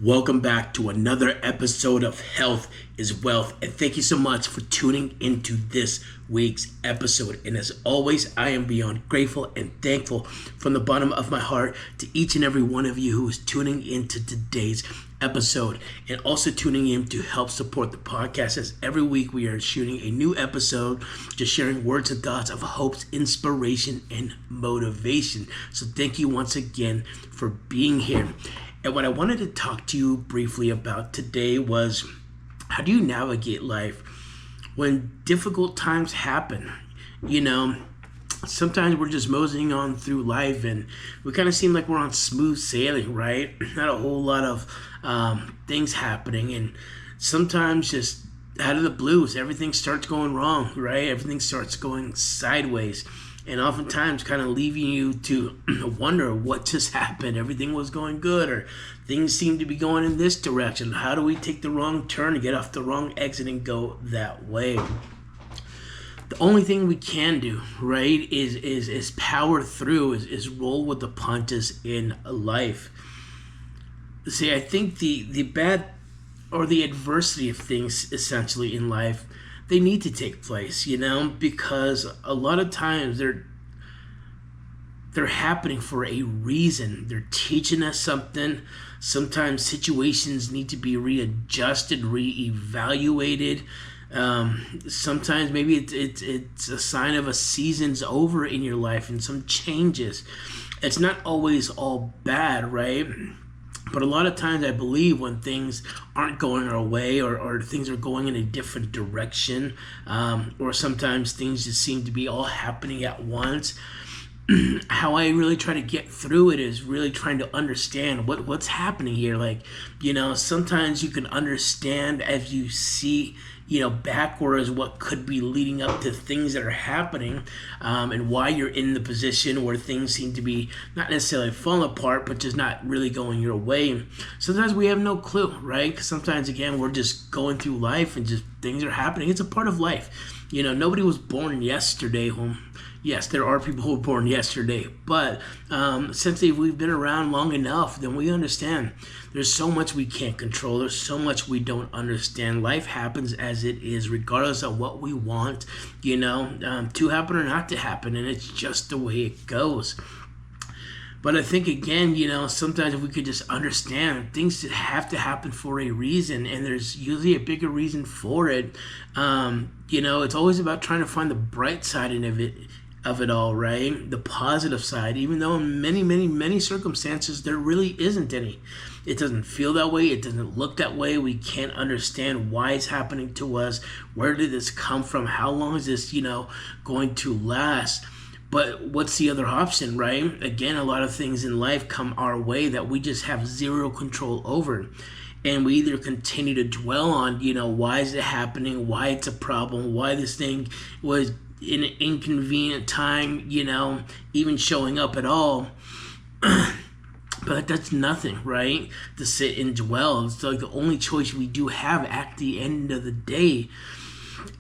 Welcome back to another episode of Health is Wealth, and thank you so much for tuning into this week's episode. And as always, I am beyond grateful and thankful from the bottom of my heart to each and every one of you who is tuning into today's episode and also tuning in to help support the podcast, as every week we are shooting a new episode, just sharing words and thoughts of hope, inspiration, and motivation. So thank you once again for being here. And what I wanted to talk to you briefly about today was, how do you navigate life when difficult times happen? You know, sometimes we're just moseying on through life and we kind of seem like we're on smooth sailing, right? Not a whole lot of things happening. And sometimes just out of the blues, everything starts going wrong, right? Everything starts going sideways. And oftentimes kind of leaving you to wonder what just happened. Everything was going good, or things seem to be going in this direction. How do we take the wrong turn and get off the wrong exit and go that way? The only thing we can do, right, is power through, is roll with the punches in life. See, I think the bad or the adversity of things essentially in life, they need to take place, you know, because a lot of times they're happening for a reason. They're teaching us something. Sometimes situations need to be readjusted, reevaluated. Sometimes maybe it's a sign of a season's over in your life and some changes. It's not always all bad, right? But a lot of times I believe when things aren't going our way, or things are going in a different direction, or sometimes things just seem to be all happening at once, how I really try to get through it is really trying to understand what's happening here. Like, you know, sometimes you can understand as you see, you know, backwards what could be leading up to things that are happening, and why you're in the position where things seem to be not necessarily falling apart, but just not really going your way. Sometimes we have no clue, right? Because sometimes, again, we're just going through life and just things are happening. It's a part of life. You know, nobody was born yesterday. Yes, there are people who were born yesterday, but since we've been around long enough, then we understand there's so much we can't control. There's so much we don't understand. Life happens as it is, regardless of what we want, you know, to happen or not to happen, and it's just the way it goes. But I think, again, you know, sometimes if we could just understand things that have to happen for a reason, and there's usually a bigger reason for it, you know, it's always about trying to find the bright side of it all, right? The positive side, even though in many circumstances there really isn't any. It doesn't feel that way. It doesn't look that way. We can't understand why it's happening to us. Where did this come from? How long is this, you know, going to last? But what's the other option, right? Again, a lot of things in life come our way that we just have zero control over. And we either continue to dwell on, you know, why is it happening? Why it's a problem? Why this thing was in an inconvenient time, you know, even showing up at all. But that's nothing, right? To sit and dwell. It's like the only choice we do have at the end of the day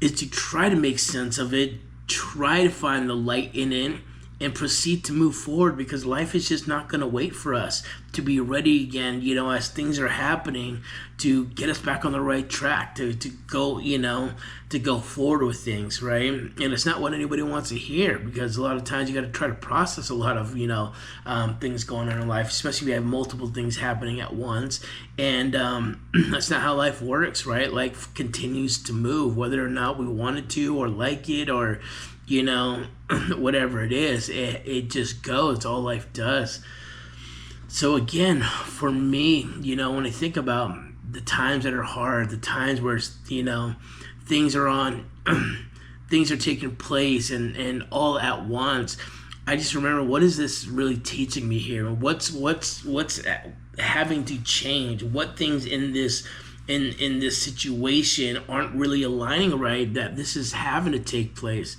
is to try to make sense of it, try to find the light in it, and proceed to move forward, because life is just not going to wait for us to be ready again, you know, as things are happening, to get us back on the right track, to go, you know, to go forward with things, right? And it's not what anybody wants to hear, because a lot of times you got to try to process a lot of, you know, things going on in life, especially if you have multiple things happening at once. And that's not how life works, right? Life continues to move, whether or not we want it to, or like it, or, you know, whatever it is, it just goes. It's all life does. So again, for me, you know, when I think about the times that are hard, the times where, you know, things are taking place and all at once, I just remember, what is this really teaching me here? What's having to change? What things in this situation aren't really aligning right, that this is having to take place?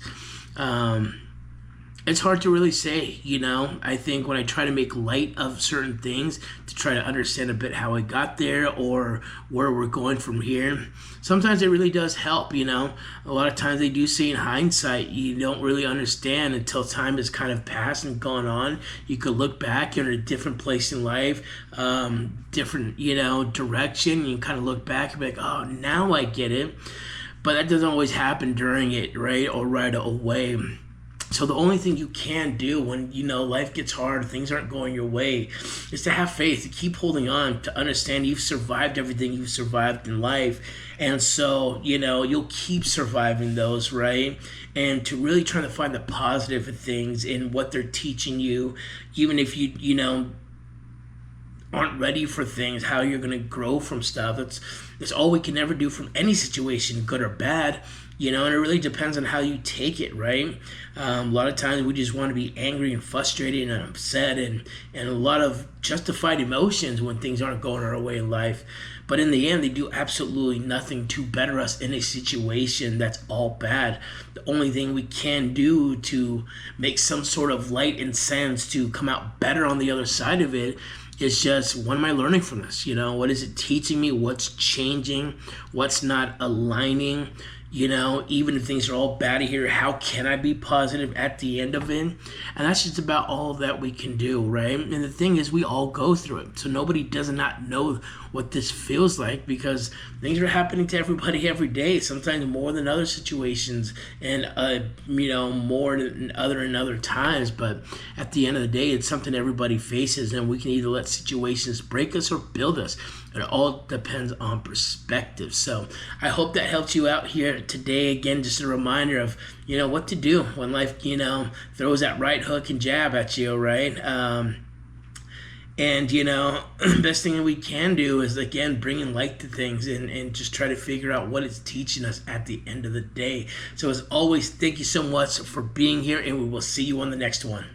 It's hard to really say, you know. I think when I try to make light of certain things to try to understand a bit how I got there or where we're going from here, sometimes it really does help, you know. A lot of times they do say in hindsight, you don't really understand until time has kind of passed and gone on. You could look back, you're in a different place in life, different, you know, direction. You kind of look back and be like, oh, now I get it. But that doesn't always happen during it, right? Or right away. So the only thing you can do when, you know, life gets hard, things aren't going your way, is to have faith, to keep holding on, to understand you've survived everything you've survived in life. And so, you know, you'll keep surviving those, right? And to really try to find the positive of things in what they're teaching you, even if you know, aren't ready for things, how you're going to grow from stuff. That's all we can ever do from any situation, good or bad, you know, and it really depends on how you take it, right? A lot of times we just want to be angry and frustrated and upset and a lot of justified emotions when things aren't going our way in life. But in the end, they do absolutely nothing to better us in a situation that's all bad. The only thing we can do to make some sort of light and sense to come out better on the other side of it is just, what am I learning from this? You know, what is it teaching me? What's changing? What's not aligning? You know, even if things are all bad here, how can I be positive at the end of it? And that's just about all that we can do, right? And the thing is, we all go through it. So nobody does not know what this feels like, because things are happening to everybody every day, sometimes more than other situations and, you know, more than other times. But at the end of the day, it's something everybody faces, and we can either let situations break us or build us. It all depends on perspective. So I hope that helps you out here today. Again, just a reminder of, you know, what to do when life, you know, throws that right hook and jab at you, right? And, you know, best thing we can do is, again, bringing light to things and just try to figure out what it's teaching us at the end of the day. So as always, thank you so much for being here, and we will see you on the next one.